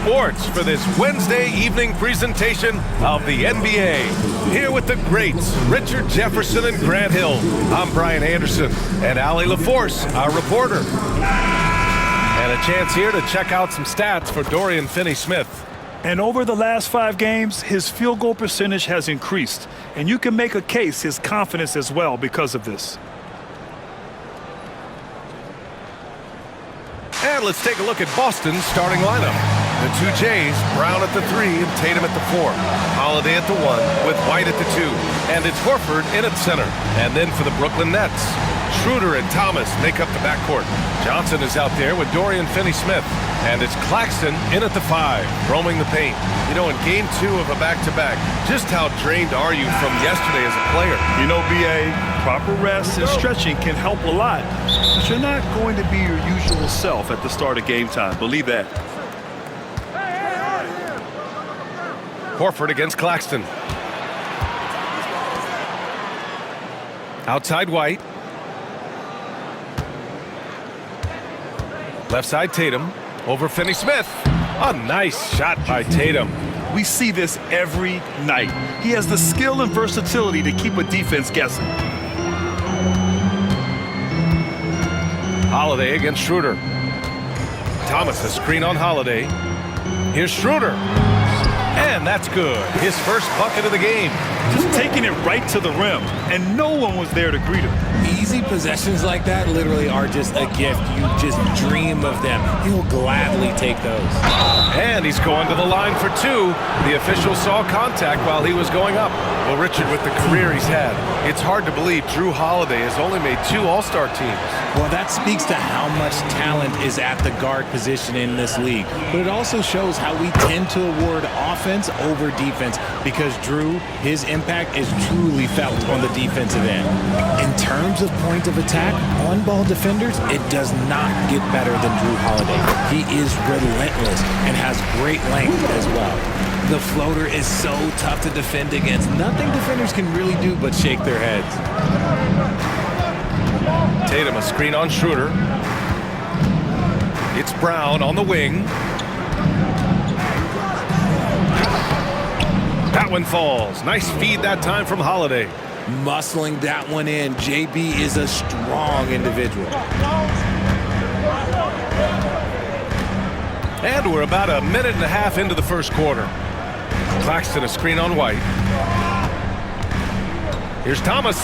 Sports for this Wednesday evening presentation of the NBA. Here with the greats, Richard Jefferson and Grant Hill. I'm Brian Anderson, and Allie LaForce, our reporter. And a chance here to check out some stats for Dorian Finney-Smith. And over the last 5 games, his field goal percentage has increased. And you can make a case his confidence as well because of this. And let's take a look at Boston's starting lineup. The two Jays, Brown at the 3 and Tatum at the 4. Holiday at the 1 with White at the 2. And it's Horford in at center. And then for the Brooklyn Nets, Schroeder and Thomas make up the backcourt. Johnson is out there with Dorian Finney-Smith. And it's Claxton in at the 5, roaming the paint. You know, in game 2 of a back-to-back, just how drained are you from yesterday as a player? You know, B.A., proper rest and stretching can help a lot. But you're not going to be your usual self at the start of game time. Believe that. Horford against Claxton. Outside White. Left side Tatum. Over Finney-Smith. A nice shot by Tatum. We see this every night. He has the skill and versatility to keep a defense guessing. Holiday against Schroeder. Thomas, a screen on Holiday. Here's Schroeder. And that's good. His first bucket of the game. Just taking it right to the rim, and no one was there to greet him. Easy possessions like that literally are just a gift. You just dream of them. He'll gladly take those. And he's going to the line for 2. The official saw contact while he was going up. Well, Richard, with the career he's had, it's hard to believe Drew Holiday has only made 2 All-Star teams. Well, that speaks to how much talent is at the guard position in this league. But it also shows how we tend to award offense over defense because Drew, his impact is truly felt on the defensive end. In terms of point of attack, on-ball defenders, it does not get better than Drew Holiday. He is relentless and has great length as well. The floater is so tough to defend against. Nothing defenders can really do but shake their heads. Tatum, a screen on Schroeder. It's Brown on the wing. That one falls. Nice feed that time from Holiday. Muscling that one in. JB is a strong individual. And we're about a minute and a half into the first quarter. Claxton, a screen on White. Here's Thomas.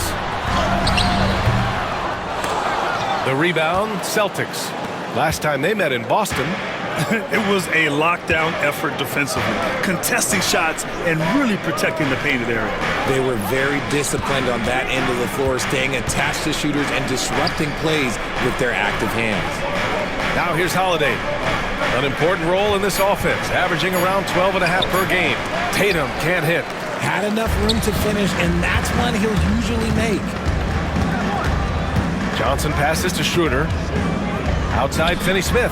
The rebound, Celtics. Last time they met in Boston. It was a lockdown effort defensively, contesting shots and really protecting the painted area. They were very disciplined on that end of the floor, staying attached to shooters and disrupting plays with their active hands. Now here's Holiday. An important role in this offense, averaging around 12.5 per game. Tatum can't hit. Had enough room to finish, and that's one he'll usually make. Johnson passes to Schroeder. Outside Finney-Smith.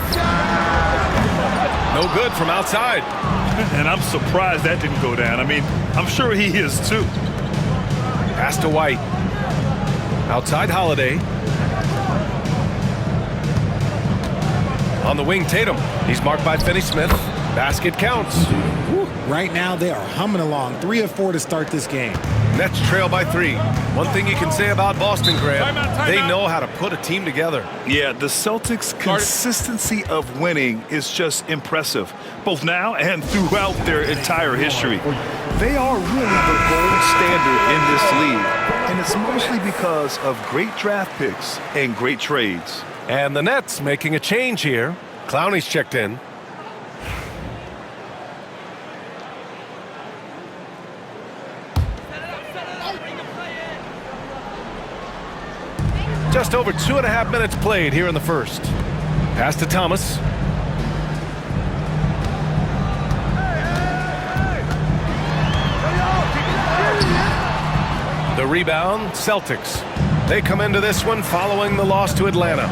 No good from outside. And I'm surprised that didn't go down. I mean, I'm sure he is too. Pass to White. Outside Holiday. On the wing, Tatum. He's marked by Finney-Smith. Basket counts. Right now, they are humming along. 3 of 4 to start this game. Nets trail by 3. One thing you can say about Boston, Graham, they know how to put a team together. Yeah, the Celtics' consistency of winning is just impressive, both now and throughout their entire history. They are really the gold standard in this league, and it's mostly because of great draft picks and great trades. And the Nets making a change here. Clowney's checked in. Just over 2.5 minutes played here in the first. Pass to Thomas. The rebound, Celtics. They come into this one following the loss to Atlanta.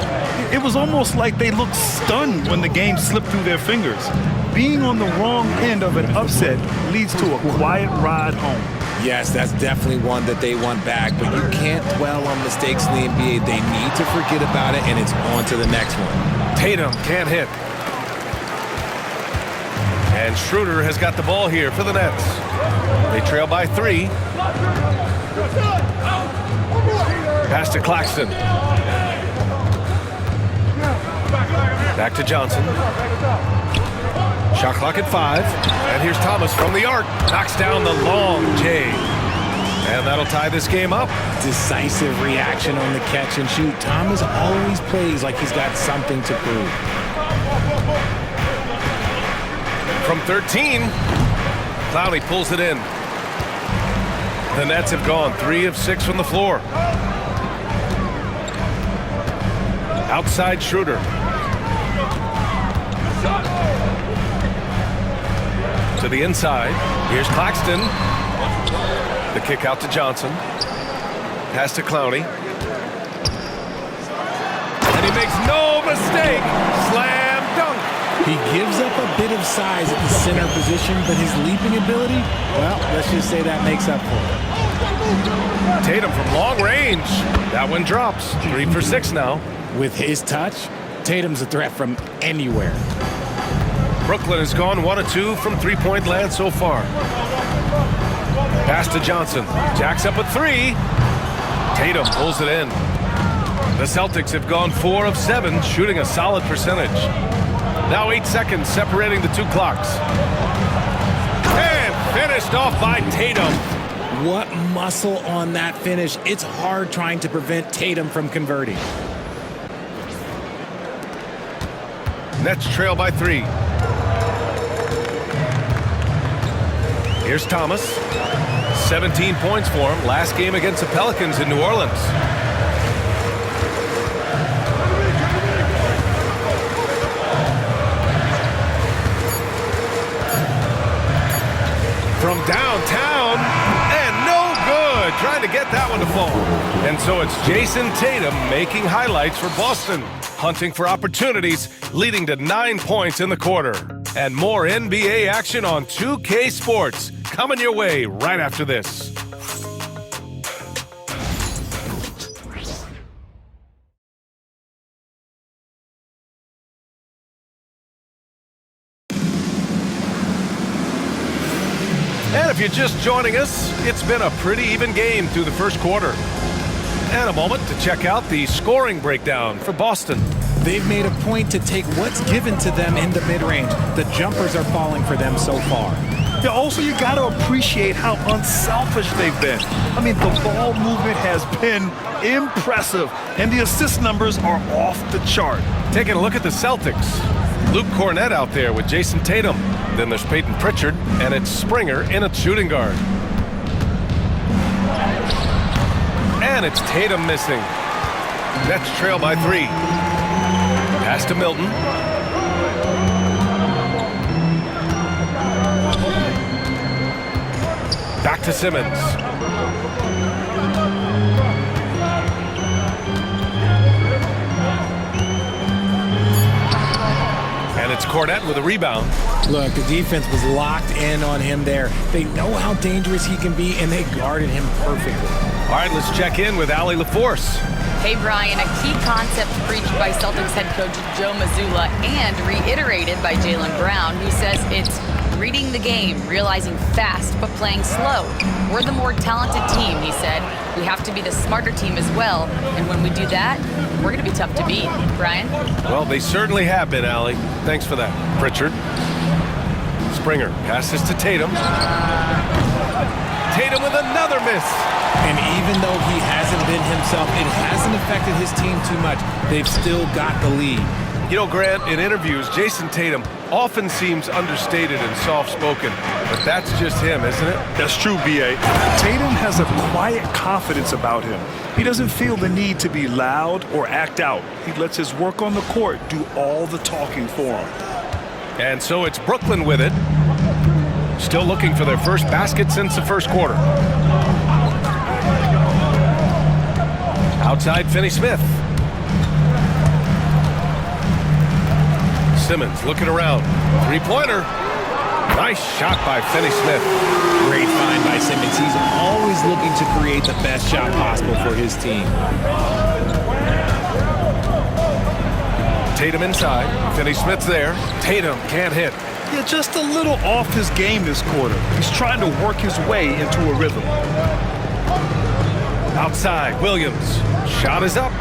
It was almost like they looked stunned when the game slipped through their fingers. Being on the wrong end of an upset leads to a quiet ride home. Yes, that's definitely one that they want back, but you can't dwell on mistakes in the NBA. They need to forget about it, and it's on to the next one. Tatum can't hit. And Schroeder has got the ball here for the Nets. They trail by 3. Pass to Claxton. Back to Johnson. Shot clock at 5. And here's Thomas from the arc. Knocks down the long J. And that'll tie this game up. Decisive reaction on the catch and shoot. Thomas always plays like he's got something to prove. From 13, Clowney pulls it in. The Nets have gone 3 of 6 from the floor. Outside Schroeder. To the inside. Here's Claxton. The kick out to Johnson. Pass to Clowney. And he makes no mistake. Slam dunk. He gives up a bit of size at the center position, but his leaping ability, well, let's just say that makes up for it. Tatum from long range. That one drops. 3 for 6 now. With his touch, Tatum's a threat from anywhere. Brooklyn has gone 1 of 2 from three-point land so far. Pass to Johnson. Jacks up a 3. Tatum pulls it in. The Celtics have gone 4 of 7, shooting a solid percentage. Now 8 seconds separating the 2 clocks. And finished off by Tatum. What muscle on that finish. It's hard trying to prevent Tatum from converting. Nets trail by 3. Here's Thomas. 17 points for him. Last game against the Pelicans in New Orleans. From downtown, and no good. Trying to get that one to fall. And so it's Jason Tatum making highlights for Boston. Hunting for opportunities, leading to 9 points in the quarter. And more NBA action on 2K Sports. Coming your way right after this. And if you're just joining us, it's been a pretty even game through the first quarter. And a moment to check out the scoring breakdown for Boston. They've made a point to take what's given to them in the mid-range. The jumpers are falling for them so far. Yeah, also, you got to appreciate how unselfish they've been. I mean, the ball movement has been impressive, and the assist numbers are off the chart. Taking a look at the Celtics. Luke Cornett out there with Jason Tatum. Then there's Peyton Pritchard, and it's Springer in at shooting guard. And it's Tatum missing. Nets trail by 3. Pass to Milton. Back to Simmons. And it's Cornett with a rebound. Look, the defense was locked in on him there. They know how dangerous he can be, and they guarded him perfectly. All right, let's check in with Allie LaForce. Hey, Brian, a key concept preached by Celtics head coach Joe Mazzulla and reiterated by Jaylen Brown, who says it's reading the game, realizing fast, but playing slow. We're the more talented team, he said. We have to be the smarter team as well, and when we do that, we're going to be tough to beat. Brian? Well, they certainly have been, Allie. Thanks for that. Pritchard. Springer passes to Tatum. Tatum with another miss. And even though he hasn't been himself, it hasn't affected his team too much. They've still got the lead. You know, Grant, in interviews, Jason Tatum often seems understated and soft-spoken, but that's just him, isn't it? That's true, B.A. Tatum has a quiet confidence about him. He doesn't feel the need to be loud or act out. He lets his work on the court do all the talking for him. And so it's Brooklyn with it. Still looking for their first basket since the first quarter. Outside, Finney-Smith. Simmons looking around. Three-pointer. Nice shot by Finney-Smith. Great find by Simmons. He's always looking to create the best shot possible for his team. Tatum inside. Finney-Smith's there. Tatum can't hit. Yeah, just a little off his game this quarter. He's trying to work his way into a rhythm. Outside, Williams. Shot is up.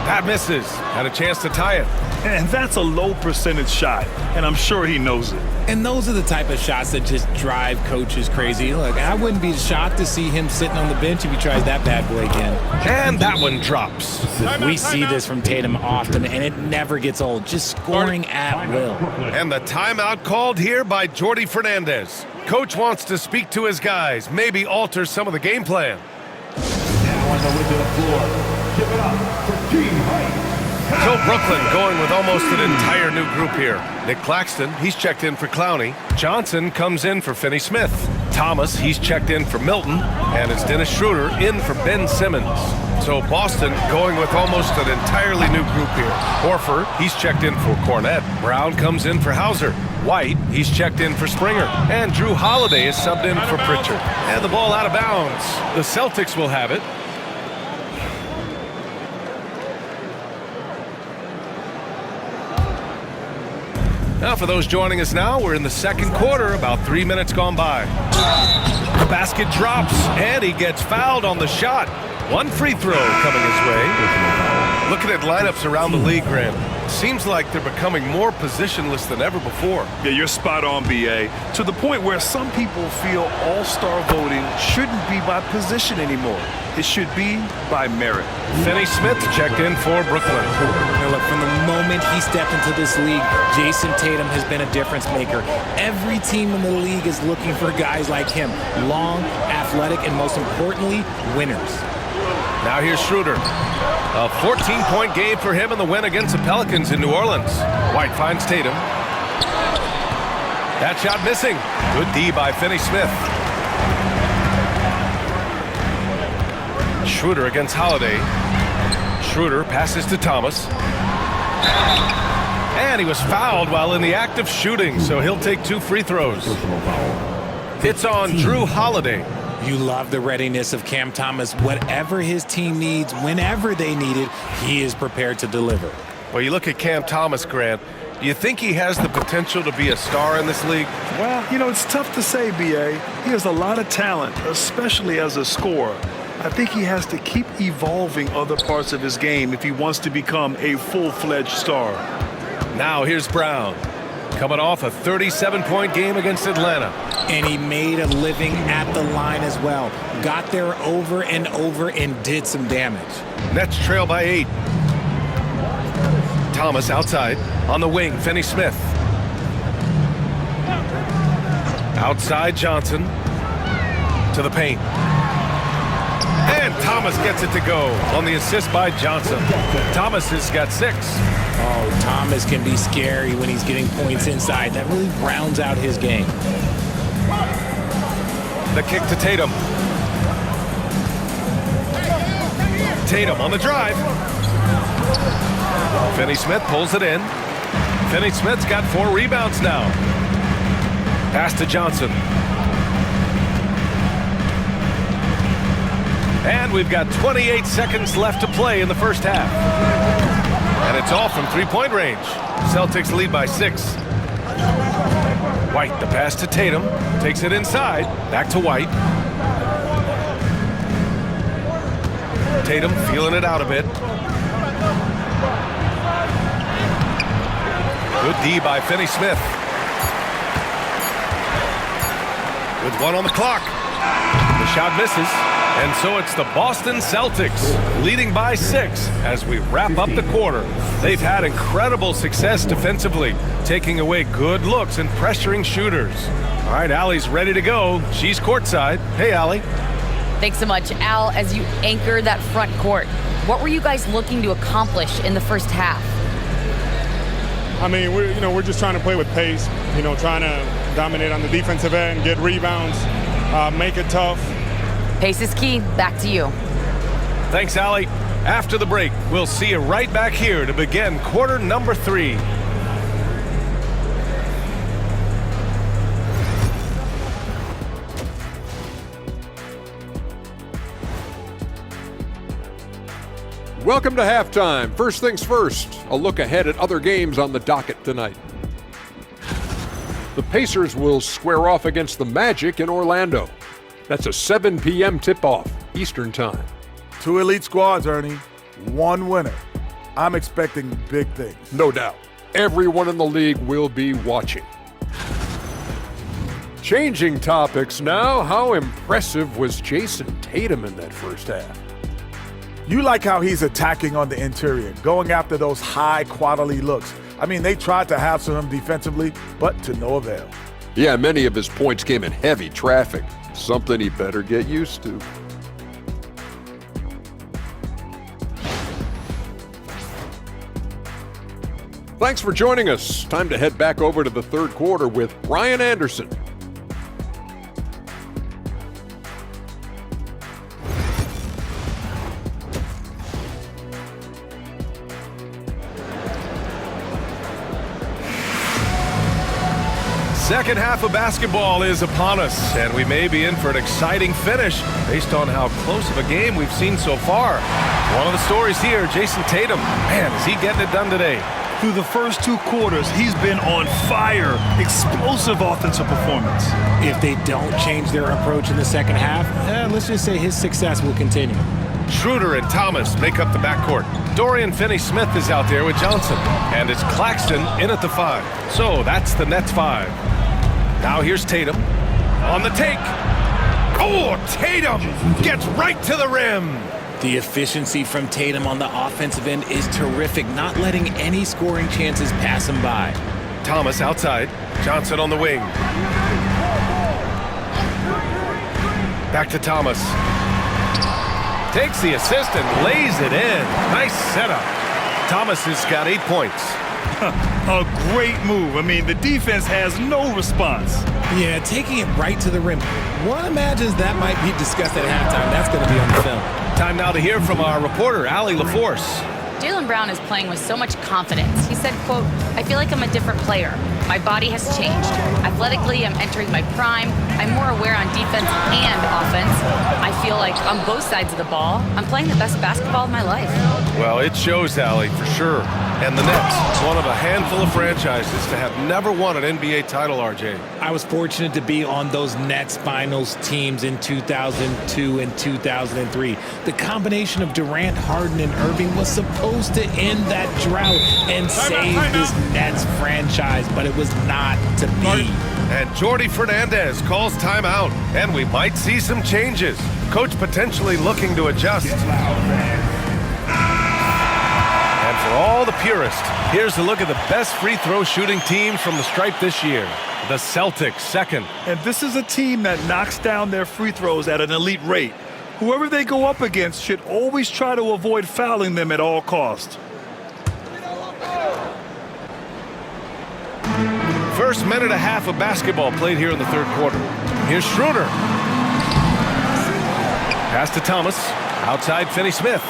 That misses. Had a chance to tie it. And that's a low percentage shot, and I'm sure he knows it. And those are the type of shots that just drive coaches crazy. Look, I wouldn't be shocked to see him sitting on the bench if he tries that bad boy again. And that one drops. We see this from Tatum often, and it never gets old. Just scoring at will. And the timeout called here by Jordi Fernandez. Coach wants to speak to his guys, maybe alter some of the game plan. Now on the way to the floor. Give it up for Team Height. So Brooklyn going with almost an entire new group here. Nick Claxton, he's checked in for Clowney. Johnson comes in for Finney Smith. Thomas, he's checked in for Milton. And it's Dennis Schroeder in for Ben Simmons. So Boston going with almost an entirely new group here. Horford, he's checked in for Cornette. Brown comes in for Hauser. White, he's checked in for Springer. And Drew Holiday is subbed in for Pritchard. And the ball out of bounds. The Celtics will have it. Now, for those joining us now, we're in the second quarter, about 3 minutes gone by. The basket drops, and he gets fouled on the shot. One free throw coming his way. Looking at lineups around the league, Grant, seems like they're becoming more positionless than ever before. Yeah, you're spot on, B.A. To the point where some people feel all-star voting shouldn't be by position anymore. It should be by merit. Finney Smith checked in for Brooklyn. Now look, from the moment he stepped into this league, Jason Tatum has been a difference maker. Every team in the league is looking for guys like him. Long, athletic, and most importantly, winners. Now here's Schroeder. A 14-point game for him in the win against the Pelicans in New Orleans. White finds Tatum. That shot missing. Good D by Finney Smith. Schroeder against Holiday. Schroeder passes to Thomas. And he was fouled while in the act of shooting, so he'll take 2 free throws. It's on Drew Holiday. You love the readiness of Cam Thomas. Whatever his team needs, whenever they need it, he is prepared to deliver. Well, you look at Cam Thomas, Grant. Do you think he has the potential to be a star in this league? Well, you know, it's tough to say, B.A. He has a lot of talent, especially as a scorer. I think he has to keep evolving other parts of his game if he wants to become a full-fledged star. Now here's Brown, coming off a 37-point game against Atlanta. And he made a living at the line as well. Got there over and over and did some damage. Nets trail by 8. Thomas outside. On the wing, Finney Smith. Outside, Johnson. To the paint. And Thomas gets it to go on the assist by Johnson. Thomas has got 6. Oh, Thomas can be scary when he's getting points inside. That really rounds out his game. The kick to Tatum. Tatum on the drive. Finney Smith pulls it in. Finney Smith's got 4 rebounds now. Pass to Johnson. And we've got 28 seconds left to play in the first half. And it's all from 3-point range. Celtics lead by 6. White, the pass to Tatum. Takes it inside. Back to White. Tatum feeling it out a bit. Good D by Finney Smith. With 1 on the clock. The shot misses. And so it's the Boston Celtics leading by 6 as we wrap up the quarter. They've had incredible success defensively, taking away good looks and pressuring shooters. All right, Allie's ready to go. She's courtside. Hey, Allie. Thanks so much, Al. As you anchor that front court, what were you guys looking to accomplish in the first half? I mean, we're just trying to play with pace, trying to dominate on the defensive end, get rebounds, make it tough. Pace is key. Back to you. Thanks, Allie. After the break, we'll see you right back here to begin quarter number 3. Welcome to halftime. First things first, a look ahead at other games on the docket tonight. The Pacers will square off against the Magic in Orlando. That's a 7 p.m. tip-off Eastern Time. 2 elite squads, Ernie. 1 winner. I'm expecting big things. No doubt. Everyone in the league will be watching. Changing topics now, how impressive was Jason Tatum in that first half? You like how he's attacking on the interior, going after those high-quality looks. I mean, they tried to hassle him defensively, but to no avail. Yeah, many of his points came in heavy traffic. Something he better get used to. Thanks for joining us. Time to head back over to the third quarter with Brian Anderson. Second half of basketball is upon us, and we may be in for an exciting finish based on how close of a game we've seen so far. One of the stories here, Jason Tatum. Man, is he getting it done today? Through the first 2 quarters, he's been on fire. Explosive offensive performance. If they don't change their approach in the second half, let's just say his success will continue. Schroeder and Thomas make up the backcourt. Dorian Finney-Smith is out there with Johnson. And it's Claxton in at the 5. So that's the Nets 5. Now here's Tatum on the take. Oh, Tatum gets right to the rim. The efficiency from Tatum on the offensive end is terrific, not letting any scoring chances pass him by. Thomas outside. Johnson on the wing. Back to Thomas. Takes the assist and lays it in. Nice setup. Thomas has got 8 points. A great move. I mean, the defense has no response. Yeah, taking it right to the rim. One imagines that might be discussed at halftime. That's going to be on the film. Time now to hear from our reporter, Allie LaForce. Jaylen Brown is playing with so much confidence. He said, quote, "I feel like I'm a different player. My body has changed. Athletically, I'm entering my prime. I'm more aware on defense and offense. I feel like on both sides of the ball, I'm playing the best basketball of my life." Well, it shows, Allie, for sure. And the Nets, one of a handful of franchises to have never won an NBA title, RJ. I was fortunate to be on those Nets finals teams in 2002 and 2003. The combination of Durant, Harden, and Irving was supposed to end that drought and save this Nets franchise, but it was not to be. And Jordi Fernandez calls timeout, and we might see some changes. Coach potentially looking to adjust. And for all the purists, here's a look at the best free throw shooting teams from the stripe this year. The Celtics, second. And this is a team that knocks down their free throws at an elite rate. Whoever they go up against should always try to avoid fouling them at all costs. First minute and a half of basketball played here in the third quarter. Here's Schroeder. Pass to Thomas. Outside Finney-Smith.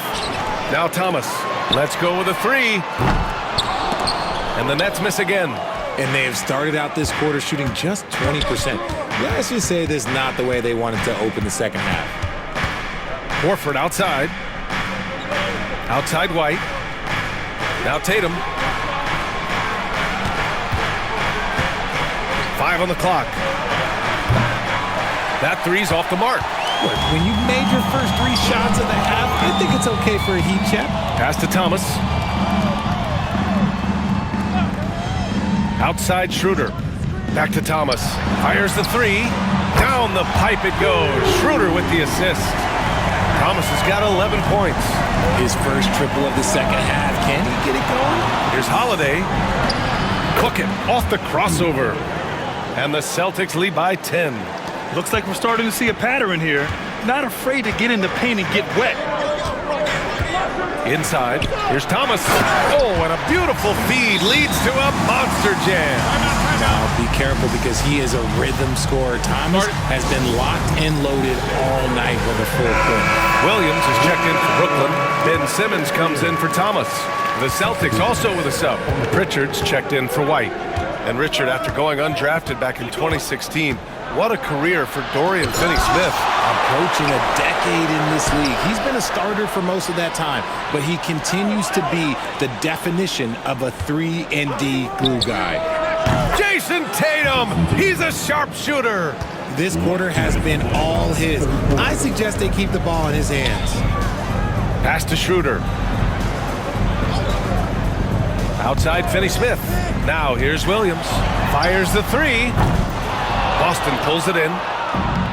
Now Thomas. Let's go with a 3. And the Nets miss again. And they have started out this quarter shooting just 20%. Let's just say this is not the way they wanted to open the second half. Horford outside. Outside White. Now Tatum. 5 on the clock. That 3's off the mark. Look, when you've made your first 3 shots of the half, I think it's okay for a heat check. Pass to Thomas. Outside Schroeder. Back to Thomas. Fires the 3. Down the pipe it goes. Schroeder with the assist. Thomas has got 11 points. His first triple of the second half. Can he get it going? Here's Holiday. Cooking off the crossover. And the Celtics lead by 10. Looks like we're starting to see a pattern here. Not afraid to get in the paint and get wet. Inside, here's Thomas. Oh, and a beautiful feed leads to a monster jam. Now, be careful because he is a rhythm scorer. Thomas has been locked and loaded all night with a full court. Williams is checked in for Brooklyn. Ben Simmons comes in for Thomas. The Celtics also with a sub. Pritchard's checked in for White. And Richard, after going undrafted back in 2016, what a career for Dorian Finney-Smith. Approaching a decade in this league. He's been a starter for most of that time, but he continues to be the definition of a 3-and-D glue guy. Jason Tatum, he's a sharpshooter. This quarter has been all his. I suggest they keep the ball in his hands. Pass to Schroeder. Outside Finney-Smith. Now here's Williams. Fires the three. Boston pulls it in.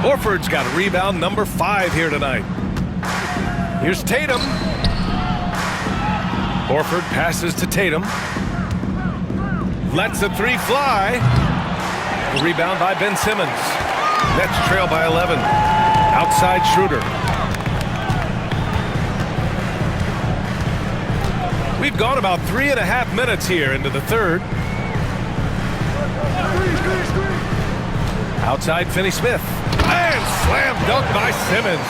Horford's got a rebound, number 5 here tonight. Here's Tatum. Horford passes to Tatum. Lets the three fly. The rebound by Ben Simmons. Nets trail by 11. Outside Schroeder. We've gone about 3.5 minutes here into the third. Outside Finney-Smith. And slam dunk by Simmons.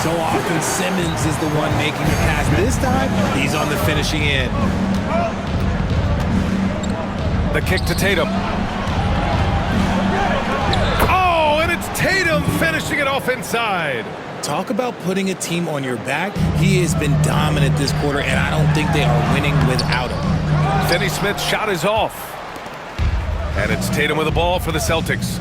So often Simmons is the one making the pass. This time, he's on the finishing end. The kick to Tatum. Oh, and it's Tatum finishing it off inside. Talk about putting a team on your back. He has been dominant this quarter, and I don't think they are winning without him. Finney-Smith's shot is off. And it's Tatum with the ball for the Celtics.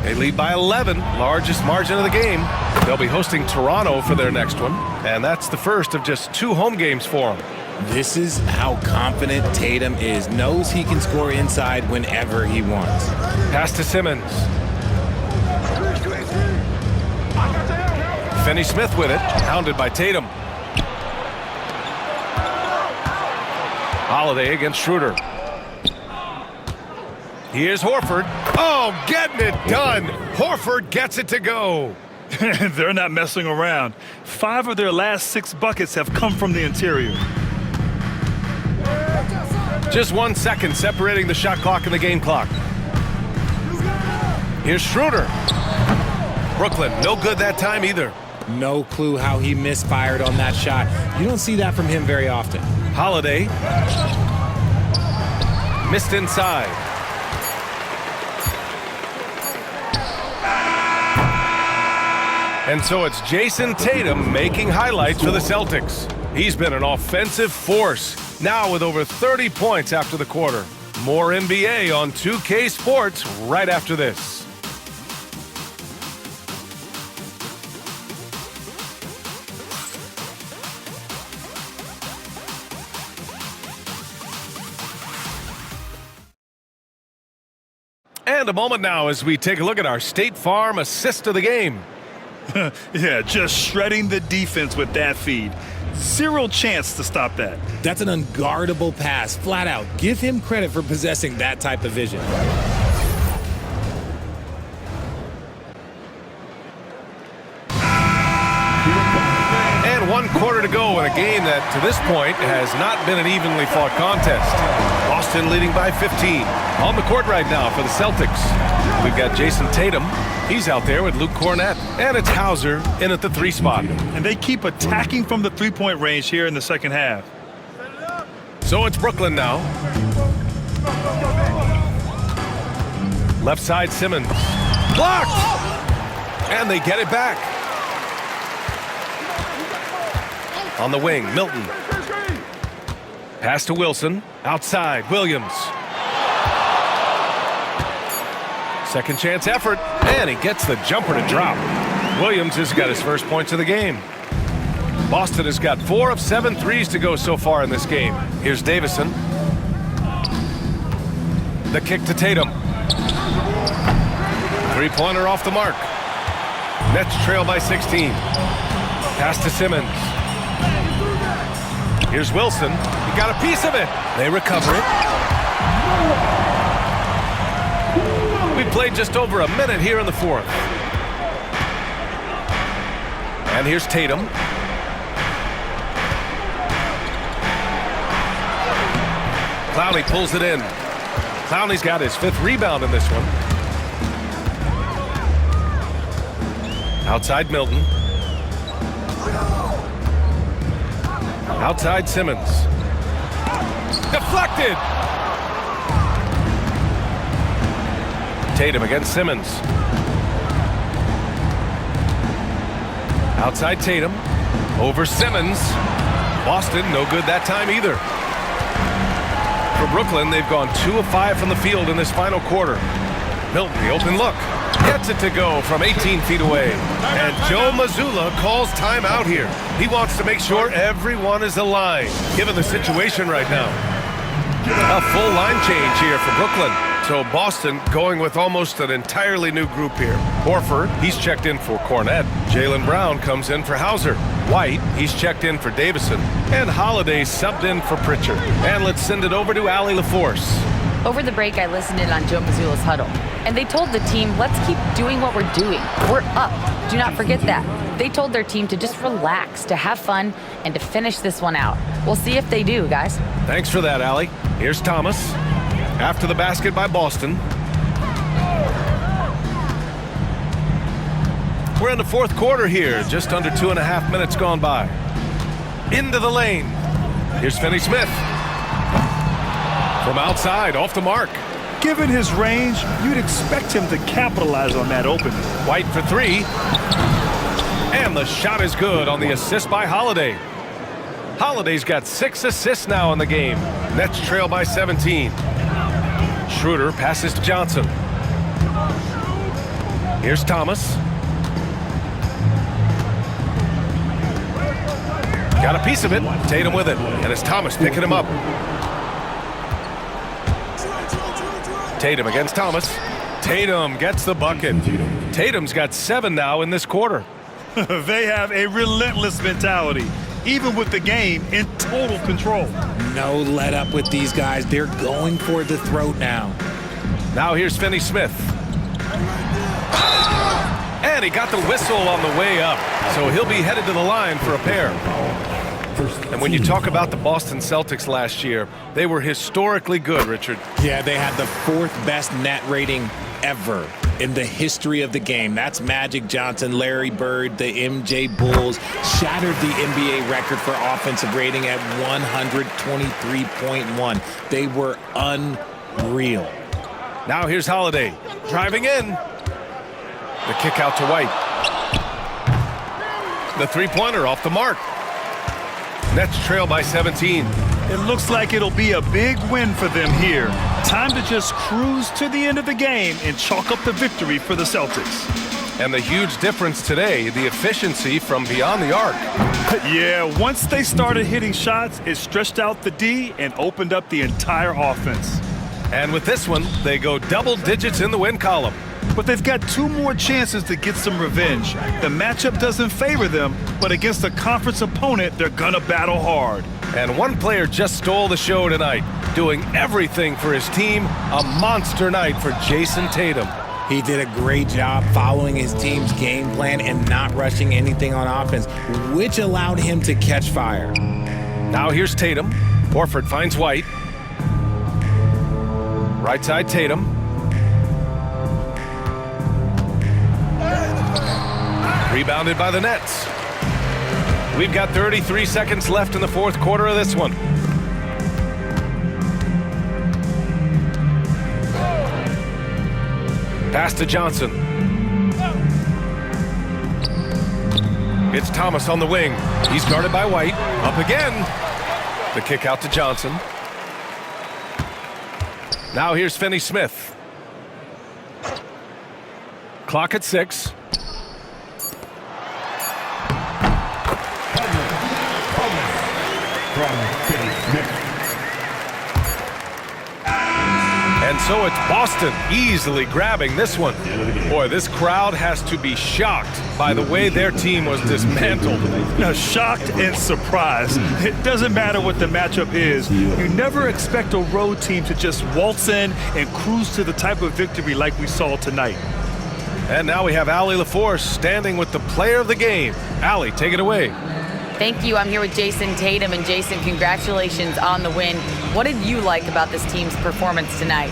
They lead by 11, largest margin of the game. They'll be hosting Toronto for their next one, and that's the first of just 2 home games for them. This is how confident Tatum is. Knows he can score inside whenever he wants. Pass to Simmons. Finney-Smith with it, hounded by Tatum. Holiday against Schroeder. Here's Horford. Oh, getting it done. Horford gets it to go. They're not messing around. 5 of their last 6 buckets have come from the interior. Just 1 second separating the shot clock and the game clock. Here's Schroeder. Brooklyn, no good that time either. No clue how he misfired on that shot. You don't see that from him very often. Holiday. Missed inside. And so it's Jason Tatum making highlights for the Celtics. He's been an offensive force, now with over 30 points after the quarter. More NBA on 2K Sports right after this. And a moment now as we take a look at our State Farm assist of the game. Yeah, just shredding the defense with that feed. Zero chance to stop that. That's an unguardable pass, flat out. Give him credit for possessing that type of vision. And 1 quarter to go in a game that, to this point, has not been an evenly fought contest. Boston leading by 15. On the court right now for the Celtics. We've got Jason Tatum. He's out there with Luke Cornett. And it's Hauser in at the 3 spot. And they keep attacking from the 3-point range here in the second half. So it's Brooklyn now. Left side Simmons. Blocked! And they get it back. On the wing, Milton. Pass to Wilson. Outside, Williams. Second chance effort, and he gets the jumper to drop. Williams has got his first points of the game. Boston has got 4 of 7 threes to go so far in this game. Here's Davison. The kick to Tatum. 3-pointer off the mark. Nets trail by 16. Pass to Simmons. Here's Wilson. He got a piece of it. They recover it. We played just over a minute here in the 4th. And here's Tatum. Clowney pulls it in. Clowney's got his 5th rebound in this one. Outside Milton. Outside Simmons. Deflected! Tatum against Simmons. Outside Tatum. Over Simmons. Boston, no good that time either. For Brooklyn, they've gone 2 of 5 from the field in this final quarter. Milton, the open look. Gets it to go from 18 feet away. And Joe Mazzulla calls timeout here. He wants to make sure everyone is aligned, given the situation right now. A full line change here for Brooklyn. So Boston going with almost an entirely new group here. Horford, he's checked in for Cornette. Jaylen Brown comes in for Hauser. White, he's checked in for Davison. And Holiday subbed in for Pritchard. And let's send it over to Allie LaForce. Over the break, I listened in on Joe Mazzulla's huddle, and they told the team, let's keep doing what we're doing. We're up. Do not forget that. They told their team to just relax, to have fun, and to finish this one out. We'll see if they do, guys. Thanks for that, Allie. Here's Thomas. After the basket by Boston. We're in the fourth quarter here, just under 2.5 minutes gone by. Into the lane. Here's Finney-Smith. From outside, off the mark. Given his range, you'd expect him to capitalize on that opening. White for 3. And the shot is good on the assist by Holiday. Holiday's got 6 assists now in the game. Nets trail by 17. Schroeder passes to Johnson. Here's Thomas. Got a piece of it. Tatum with it. And it's Thomas picking him up. Tatum against Thomas. Tatum gets the bucket. Tatum's got 7 now in this quarter. They have a relentless mentality, even with the game in total control. No let up with these guys. They're going for the throat now. Now here's Finney-Smith. And he got the whistle on the way up. So he'll be headed to the line for a pair. And when you talk about the Boston Celtics last year, they were historically good, Richard. Yeah, they had the 4th best net rating ever in the history of the game. That's Magic Johnson, Larry Bird, the MJ Bulls. Shattered the NBA record for offensive rating at 123.1. They were unreal. Now here's Holiday driving in. The kick out to White. The three-pointer off the mark. Nets trail by 17. It looks like it'll be a big win for them here. Time to just cruise to the end of the game and chalk up the victory for the Celtics. And the huge difference today, the efficiency from beyond the arc. Yeah, once they started hitting shots, it stretched out the D and opened up the entire offense. And with this one, they go double digits in the win column. But they've got 2 more chances to get some revenge. The matchup doesn't favor them, but against a conference opponent, they're gonna battle hard. And one player just stole the show tonight, doing everything for his team. A monster night for Jason Tatum. He did a great job following his team's game plan and not rushing anything on offense, which allowed him to catch fire. Now here's Tatum. Horford finds White. Right side Tatum. Rebounded by the Nets. We've got 33 seconds left in the fourth quarter of this one. Pass to Johnson. It's Thomas on the wing. He's guarded by White. Up again. The kick out to Johnson. Now here's Finney-Smith. Clock at 6. And so it's Boston easily grabbing this one. Boy, this crowd has to be shocked by the way their team was dismantled. Now, shocked and surprised. It doesn't matter what the matchup is. You never expect a road team to just waltz in and cruise to the type of victory like we saw tonight. And now we have Allie LaForce standing with the player of the game. Allie, take it away. Thank you. I'm here with Jason Tatum. And Jason, congratulations on the win. What did you like about this team's performance tonight?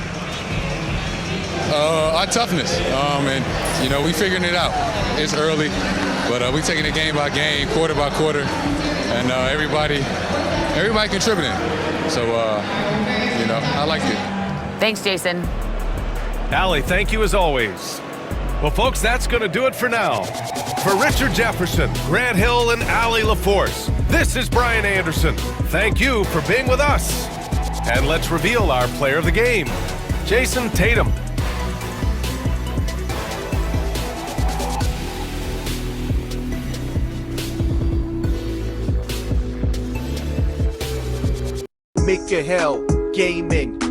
Our toughness. And, you know, we figuring it out. It's early, but we taking it game by game, quarter by quarter, and everybody contributing. So, you know, I liked it. Thanks, Jason. Allie, thank you as always. Well, folks, that's going to do it for now. For Richard Jefferson, Grant Hill, and Allie LaForce, this is Brian Anderson. Thank you for being with us. And let's reveal our player of the game, Jason Tatum. Make your hell gaming.